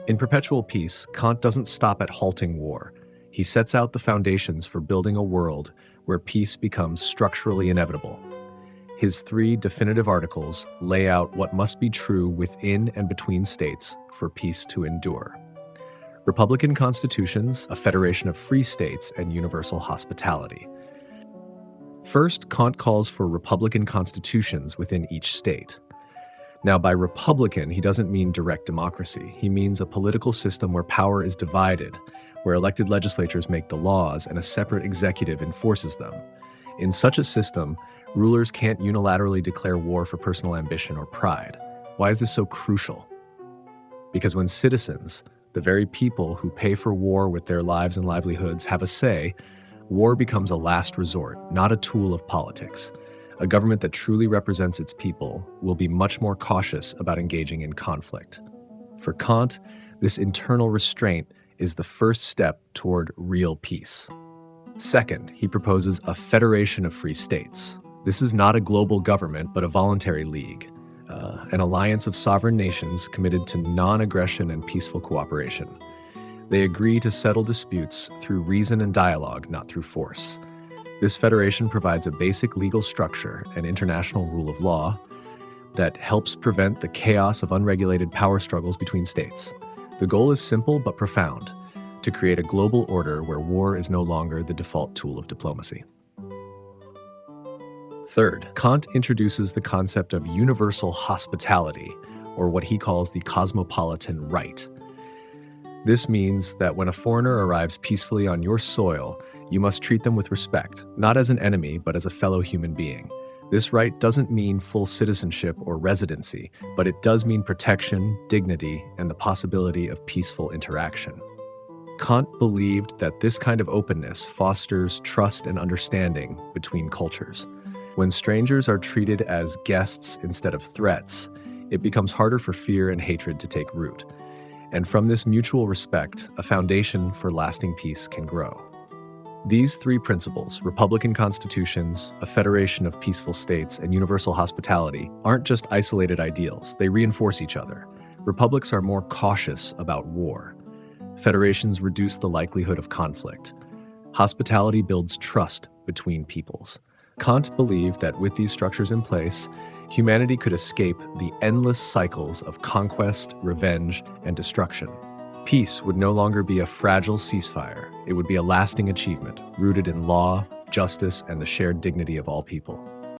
In Perpetual Peace, Kant doesn't stop at halting war. He sets out the foundations for building a world where peace becomes structurally inevitable. His 3 definitive articles lay out what must be true within and between states for peace to endure. Republican constitutions, a federation of free states, and universal hospitality. First, Kant calls for republican constitutions within each state. Now, by republican, he doesn't mean direct democracy. He means a political system where power is divided, where elected legislatures make the laws and a separate executive enforces them. In such a system, rulers can't unilaterally declare war for personal ambition or pride. Why is this so crucial? Because when citizens, the very people who pay for war with their lives and livelihoods, have a say, war becomes a last resort, not a tool of politics. A government that truly represents its people will be much more cautious about engaging in conflict. For Kant, this internal restraint is the first step toward real peace. Second, he proposes a federation of free states. This is not a global government, but a voluntary league, an alliance of sovereign nations committed to non-aggression and peaceful cooperation. They agree to settle disputes through reason and dialogue, not through force. This federation provides a basic legal structure and international rule of law that helps prevent the chaos of unregulated power struggles between states. The goal is simple but profound: to create a global order where war is no longer the default tool of diplomacy. Third, Kant introduces the concept of universal hospitality, or what he calls the cosmopolitan right. This means that when a foreigner arrives peacefully on your soil, you must treat them with respect, not as an enemy, but as a fellow human being. This right doesn't mean full citizenship or residency, but it does mean protection, dignity, and the possibility of peaceful interaction. Kant believed that this kind of openness fosters trust and understanding between cultures. When strangers are treated as guests instead of threats, it becomes harder for fear and hatred to take root. And from this mutual respect, a foundation for lasting peace can grow. These 3 principles, republican constitutions, a federation of peaceful states, and universal hospitality, aren't just isolated ideals. They reinforce each other. Republics are more cautious about war. Federations reduce the likelihood of conflict. Hospitality builds trust between peoples. Kant believed that with these structures in place, humanity could escape the endless cycles of conquest, revenge, and destruction. Peace would no longer be a fragile ceasefire. It would be a lasting achievement, rooted in law, justice, and the shared dignity of all people.